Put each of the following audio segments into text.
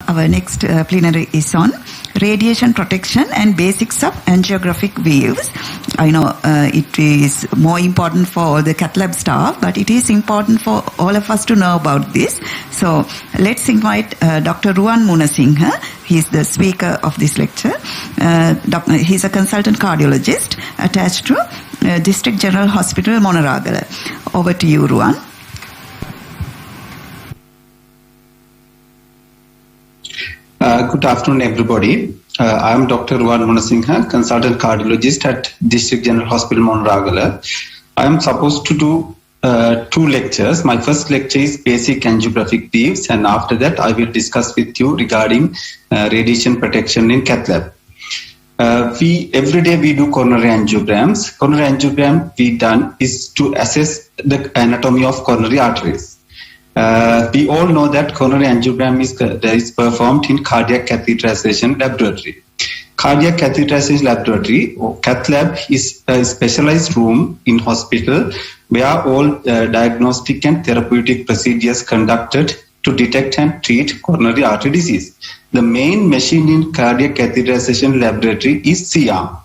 our next plenary is on radiation protection and basics of angiographic views. I know it is more important for all the cath lab staff, but it is important for all of us to know about this. So let's invite Dr. Ruwan Munasinghe. He is the speaker of this lecture. He is a consultant cardiologist attached to District General Hospital, Monaragala. Over to you, Ruwan. Good afternoon, everybody. I am Dr. Ruwan Munasinghe, consultant cardiologist at District General Hospital, Monaragala. I am supposed to do 2 lectures. My first lecture is basic angiographic views, and after that I will discuss with you regarding radiation protection in cath lab. Every day we do coronary angiograms. Coronary angiogram we done is to assess the anatomy of coronary arteries. We all know that coronary angiogram is performed in cardiac catheterization laboratory. Cardiac catheterization laboratory, or cath lab, is a specialized room in hospital where all diagnostic and therapeutic procedures conducted to detect and treat coronary artery disease. The main machine in cardiac catheterization laboratory is C-arm.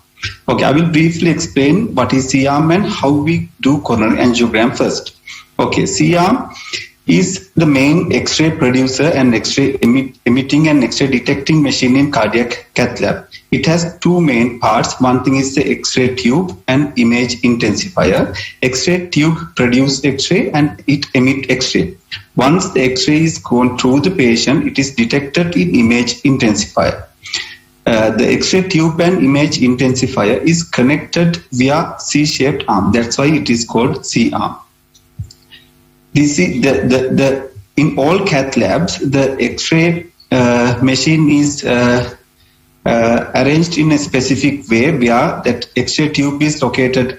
Okay, I will briefly explain what is C-arm and how we do coronary angiogram first. Okay, C-arm is the main X-ray producer and X-ray emitting and X-ray detecting machine in cardiac cath lab. It has 2 main parts. One thing is the X-ray tube and image intensifier. X-ray tube produces X-ray and it emits X-ray. Once the X-ray is gone through the patient, it is detected in image intensifier. The X-ray tube and image intensifier is connected via C-shaped arm. That's why it is called C-arm. This is in all cath labs, the X-ray machine is arranged in a specific way where that X-ray tube is located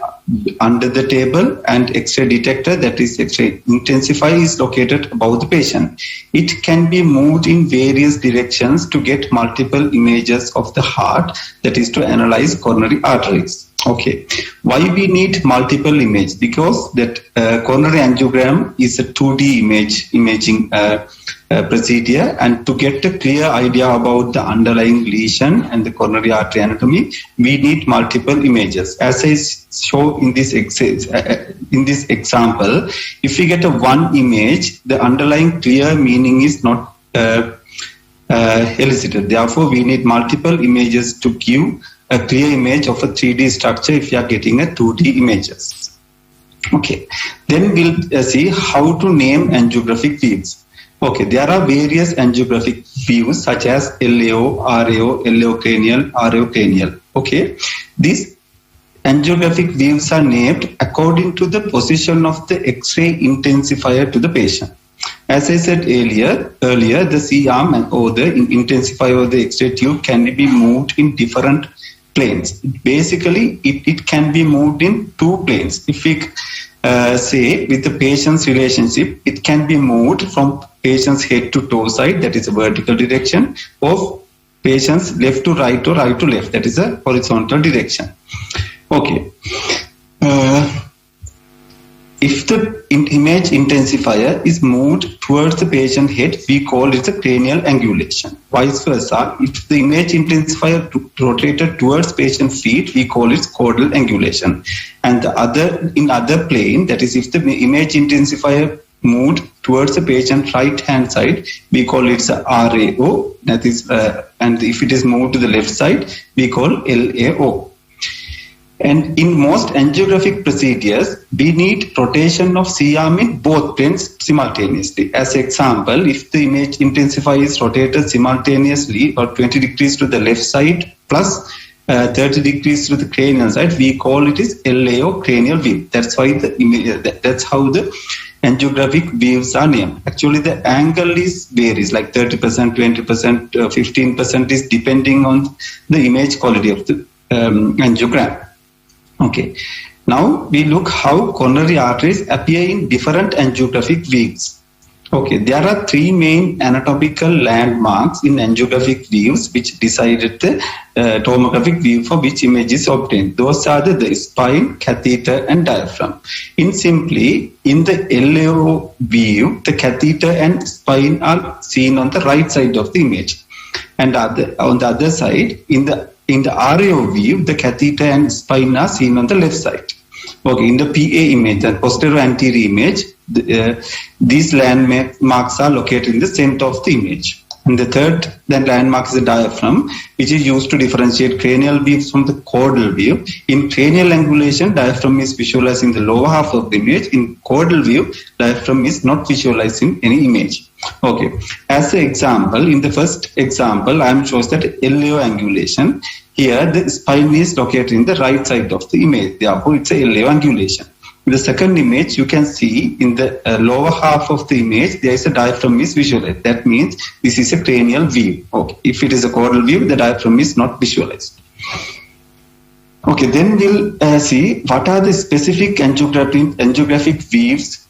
under the table and X-ray detector, that is X-ray intensifier, is located above the patient. It can be moved in various directions to get multiple images of the heart, that is to analyze coronary arteries. Okay, why we need multiple images? Because that coronary angiogram is a 2D imaging procedure, and to get a clear idea about the underlying lesion and the coronary artery anatomy, we need multiple images. As I show in this example, if we get a 1 image, the underlying clear meaning is not elicited. Therefore, we need multiple images to give a clear image of a 3D structure if you are getting a 2D images. Okay, then we'll see how to name angiographic views. Okay, there are various angiographic views such as LAO, RAO, LAO cranial, RAO cranial. Okay, these angiographic views are named according to the position of the X-ray intensifier to the patient. As I said earlier, the C-arm or the intensifier or the X-ray tube can be moved in different planes. Basically, it can be moved in 2 planes. If we say with the patient's relationship, it can be moved from patient's head to toe side, that is a vertical direction, or patient's left to right or right to left, that is a horizontal direction. Okay. If the image intensifier is moved towards the patient head, we call it a cranial angulation. Vice versa, if the image intensifier rotated towards patient feet, we call it caudal angulation. And the other plane, that is if the image intensifier moved towards the patient right hand side, we call it a RAO. That is, and if it is moved to the left side, we call LAO. And in most angiographic procedures, we need rotation of C-arm in both planes simultaneously. As example, if the image intensifier is rotated simultaneously or 20 degrees to the left side plus 30 degrees to the cranial side, we call it is LAO cranial view. That's why that's how the angiographic views are named. Actually, the angle varies like 30%, 20%, 15% is depending on the image quality of the angiogram. Okay, now we look how coronary arteries appear in different angiographic views. Okay, there are three main anatomical landmarks in angiographic views which decided the tomographic view for which image is obtained. Those are the spine, catheter, and diaphragm. In the LAO view, the catheter and spine are seen on the right side of the image, and on the other side, in the RAO view, the catheter and spine are seen on the left side. Okay, in the PA image, the posterior anterior image, these landmarks are located in the center of the image. And the third landmark is the diaphragm, which is used to differentiate cranial views from the caudal view. In cranial angulation, diaphragm is visualized in the lower half of the image. In caudal view, diaphragm is not visualized in any image. Okay, as an example, in the first example, I am shows that LAO angulation. Here, the spine is located in the right side of the image. Therefore, it's a LAO angulation. In the second image, you can see in the lower half of the image, there is a diaphragm is visualized. That means this is a cranial view. Okay. If it is a caudal view, the diaphragm is not visualized. Okay, then we'll see what are the specific angiographic views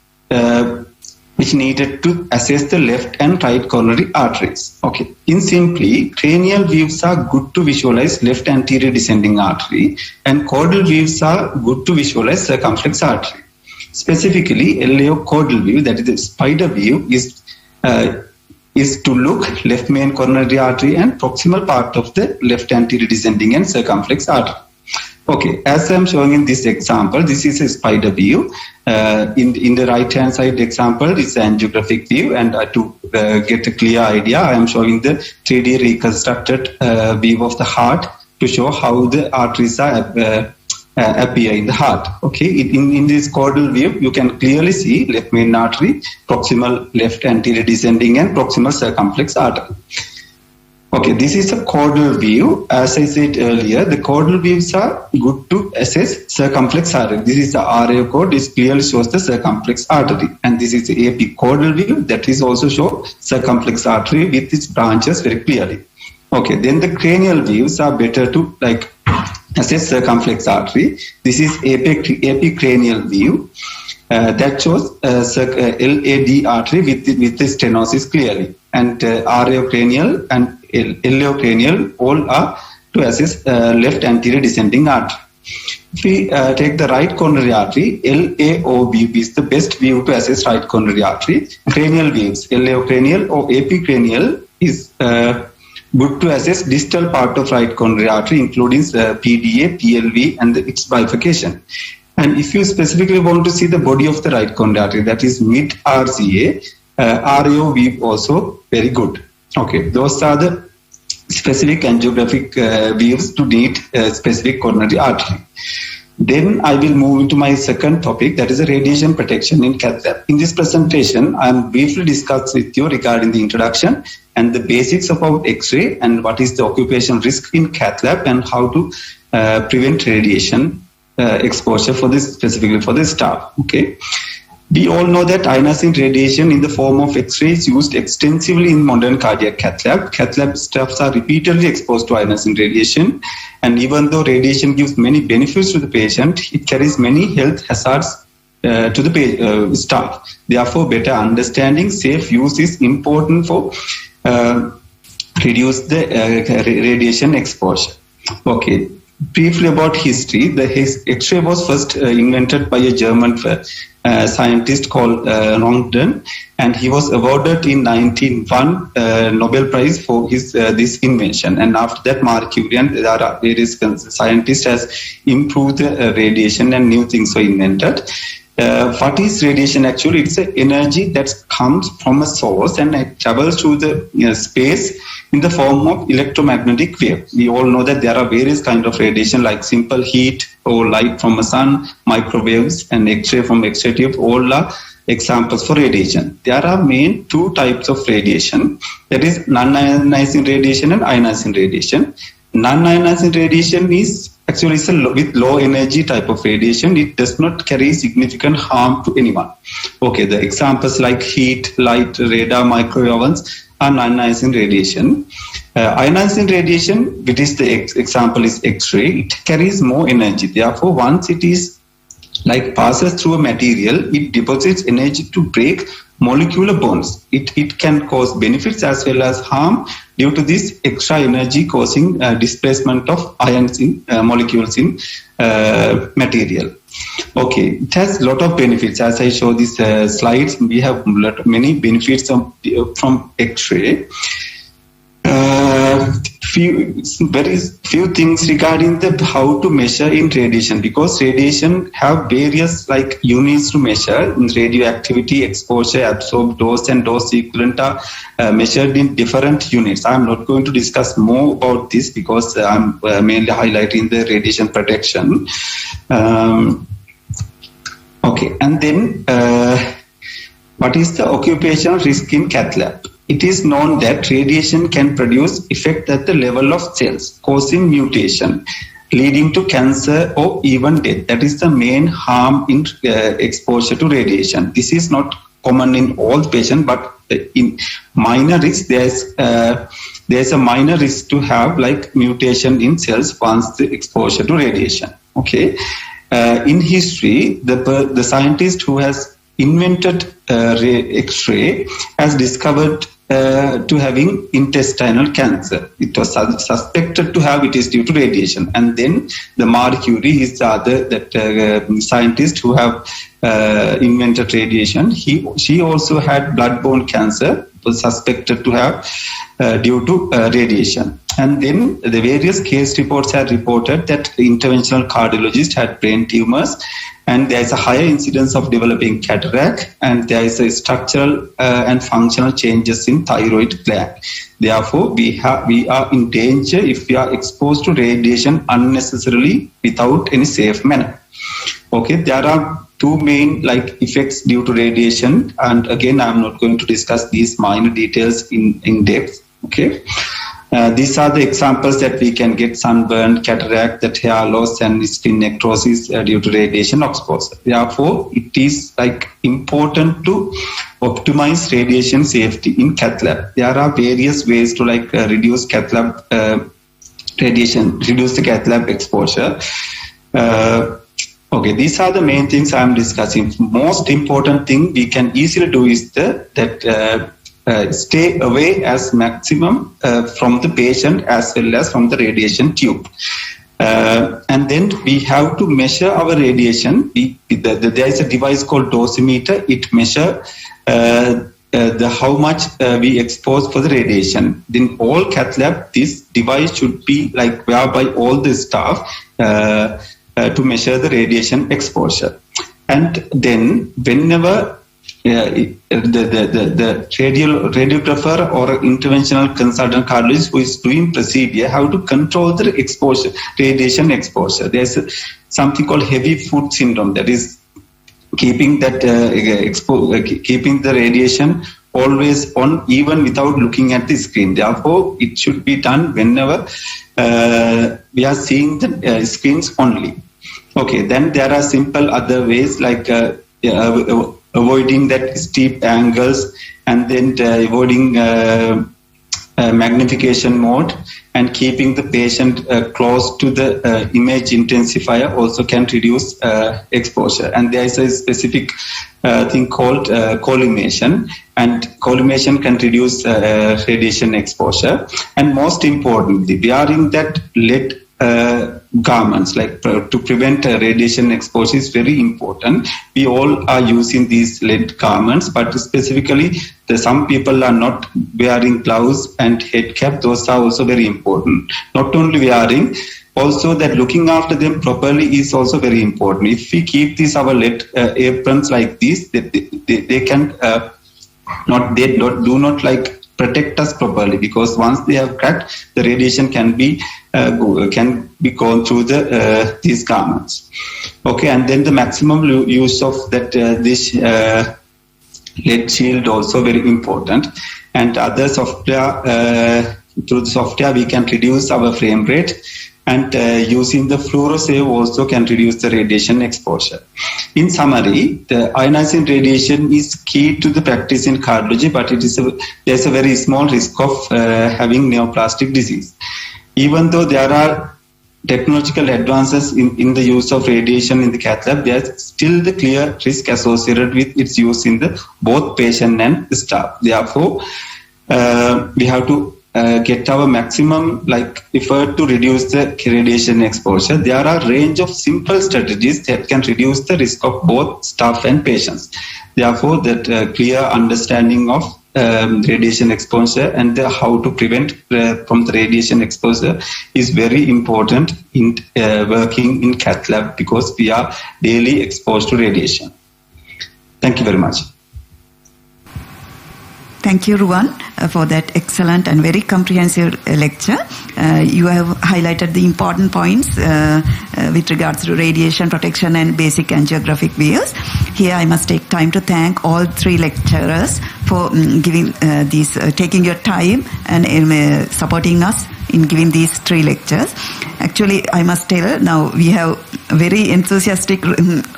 which needed to assess the left and right coronary arteries. Okay. In simply, cranial views are good to visualize left anterior descending artery, and caudal views are good to visualize circumflex artery. Specifically, LAO caudal view, that is the spider view, is to look left main coronary artery and proximal part of the left anterior descending and circumflex artery. Okay, as I'm showing in this example, this is a spider view. In the right hand side example, it's an angiographic view, and to get a clear idea, I am showing the 3D reconstructed view of the heart to show how the arteries are appear in the heart. Okay, in this caudal view, you can clearly see left main artery, proximal left anterior descending and proximal circumflex artery. Okay, this is a caudal view. As I said earlier, the caudal views are good to assess circumflex artery. This is the RAO code. It clearly shows the circumflex artery. And this is the AP caudal view. That is also show circumflex artery with its branches very clearly. Okay, then the cranial views are better to assess circumflex artery. This is AP cranial view. That shows LAD artery with the stenosis clearly. And RAO cranial and LAO cranial all are to assess left anterior descending artery. If we take the right coronary artery, LAO view is the best view to assess right coronary artery. Cranial views, LAO cranial or AP cranial is good to assess distal part of right coronary artery, including PDA, PLV, and its bifurcation. And if you specifically want to see the body of the right coronary artery, that is mid RCA, RAO view also very good. Okay, those are the specific angiographic views to need specific coronary artery. Then I will move into my second topic, that is the radiation protection in cath lab. In this presentation, I am briefly discuss with you regarding the introduction and the basics about X-ray and what is the occupational risk in cath lab and how to prevent radiation exposure for this, specifically for the staff. Okay. We all know that ionizing radiation in the form of X-ray is used extensively in modern cardiac cath lab. Cath lab staffs are repeatedly exposed to ionizing radiation, and even though radiation gives many benefits to the patient, it carries many health hazards to the staff. Therefore, better understanding safe use is important for reduce the radiation exposure. Okay. Briefly about history, the X-ray was first invented by a German scientist called Röntgen, and he was awarded in 1901 Nobel Prize for his this invention. And after that, Marie Curie and there are various scientists has improved the radiation and new things were invented. What is radiation actually? It's an energy that comes from a source and it travels through the space in the form of electromagnetic wave. We all know that there are various kinds of radiation like simple heat or light from a sun, microwaves and X-ray from X-ray tube, all are examples for radiation. There are main two types of radiation, that is non-ionizing radiation and ionizing radiation. Non-ionizing radiation is actually with low energy type of radiation. It does not carry significant harm to anyone. Okay, the examples like heat, light, radar, microwave ovens are non-ionizing radiation. Ionizing radiation, which is the example is X-ray, it carries more energy. Therefore, once it is passes through a material, it deposits energy to break molecular bonds. It can cause benefits as well as harm due to this extra energy causing displacement of ions in molecules in material. Okay, it has a lot of benefits. As I show these slides, we have many benefits from X-ray. Very few things regarding how to measure in radiation, because radiation have various like units to measure. In radioactivity, exposure, absorbed dose, and dose equivalent are measured in different units. I'm not going to discuss more about this because I'm mainly highlighting the radiation protection. Okay, and then what is the occupational risk in cath lab? It is known that radiation can produce effect at the level of cells, causing mutation, leading to cancer or even death. That is the main harm in exposure to radiation. This is not common in all patients, but in minor risk, there's a minor risk to have like mutation in cells once the exposure to radiation. Okay, in history, the scientist who has invented X-ray has discovered to having intestinal cancer. It was suspected to have it is due to radiation. And then the Marie Curie is the other scientist who have invented radiation. She also had blood-borne cancer, was suspected to have due to radiation. And then the various case reports have reported that interventional cardiologists had brain tumors, and there is a higher incidence of developing cataract, and there is a structural and functional changes in thyroid gland. Therefore, we are in danger if we are exposed to radiation unnecessarily without any safe manner. Okay, there are two main like effects due to radiation, and again, I'm not going to discuss these minor details in depth. Okay. These are the examples that we can get: sunburn, cataract, that hair loss, and skin necrosis due to radiation exposure. Therefore, it is like important to optimize radiation safety in cath lab. There are various ways to like reduce cath lab radiation, reduce the cath lab exposure. Okay, these are the main things I'm discussing. Most important thing we can easily do is stay away as maximum from the patient as well as from the radiation tube. And then we have to measure our radiation. There is a device called dosimeter. It measures how much we expose for the radiation. In all cath lab, this device should be like wear by all the staff to measure the radiation exposure. And then whenever the radiographer or interventional consultant cardiologist who is doing procedure have to control the exposure, radiation exposure. There's something called heavy foot syndrome, that is keeping that keeping the radiation always on, even without looking at the screen. Therefore, it should be done whenever we are seeing the screens only. Okay, then there are simple other ways like avoiding that steep angles, and then avoiding magnification mode, and keeping the patient close to the image intensifier also can reduce exposure. And there is a specific thing called collimation, and collimation can reduce radiation exposure. And most importantly, wearing that lead garments like to prevent radiation exposure is very important. We all are using these lead garments, but specifically some people are not wearing gloves and head cap. Those are also very important. Not only wearing, also that looking after them properly is also very important. If we keep these our lead aprons like this, they can do not like protect us properly, because once they have cracked, the radiation can be gone through these garments. Okay, and then the maximum use of that this lead shield also very important. And other software, through the software we can reduce our frame rate, and using the fluorosave also can reduce the radiation exposure. In summary, the ionizing radiation is key to the practice in cardiology, but there's a very small risk of having neoplastic disease. Even though there are technological advances in the use of radiation in the cath lab, there's still the clear risk associated with its use in the both patient and staff. Therefore, we have to get our maximum effort to reduce the radiation exposure. There are a range of simple strategies that can reduce the risk of both staff and patients. Therefore, that clear understanding of radiation exposure and how to prevent from the radiation exposure is very important in working in cath lab, because we are daily exposed to radiation. Thank you very much. Thank you, Ruwan, for that excellent and very comprehensive lecture. You have highlighted the important points with regards to radiation protection and basic angiographic views. Here I must take time to thank all three lecturers for giving taking your time and supporting us in giving these three lectures. Actually, I must tell, now we have a very enthusiastic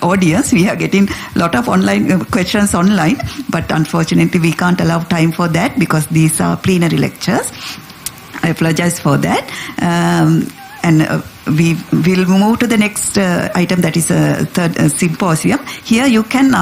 audience. We are getting a lot of online questions online, but unfortunately we can't allow time for that because these are plenary lectures. I apologize for that. And we will move to the next item, that is a third symposium. Here you can